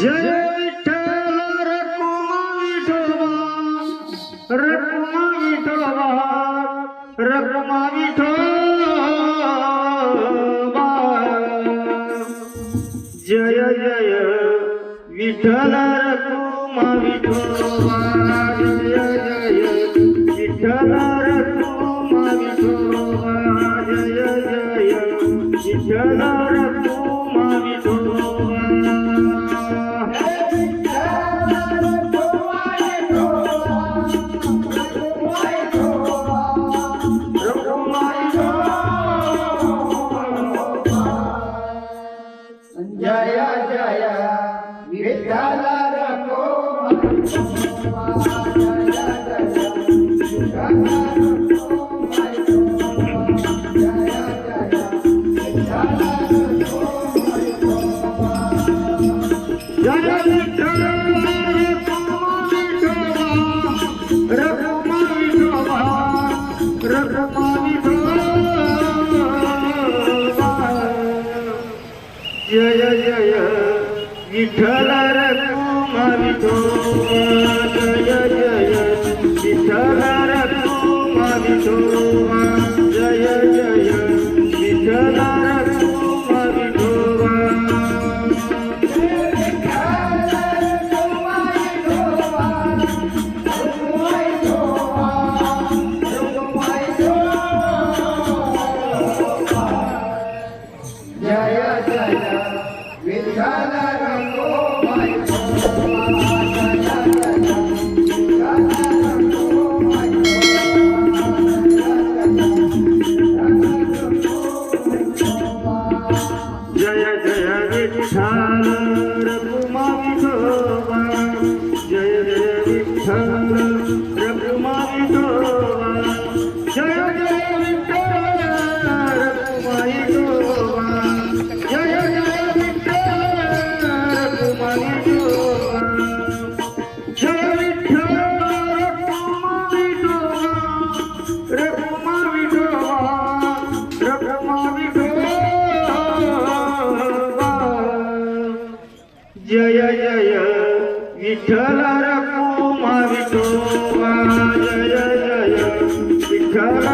Jai Vitthal Rakhuma Vithoba Rakhuma Vithoba Rakhuma Vithoba Jai Jai Vitthal Rakhuma Vithoba Jai Jai Vitthal Rakhuma Vithoba Jai Jai Vitthal Rakhuma Vithoba Jai Jai Vitthal Rakhuma Vithoba Jai Jai Vitthal Rakhuma Vithoba Jai Jai Vitthal Rakhuma Vithoba Jai Vitthal Rakhuma Vithoba Rakhuma Vithoba Jai Jai Vitthal Rakhuma Vithoba Jai Jai Vitthal Rakhuma Vithoba Jai Jai Vitthal Rakhuma Vithoba Jai Jai Vitthal Rakhuma Jai Jai Vitthal Rakhuma Vithoba Jai Jai Vitthal Rakhuma Vithoba Jai Jai Vitthal Rakhuma Vithoba Jai Jai Vitthal Rakhuma Vithoba Jai Vitthal Rakhuma Vithoba Rakhuma Vithoba Rakhuma Vithoba Jai Jai Vitthal Rakhuma Vithoba Jai Jai Vitthal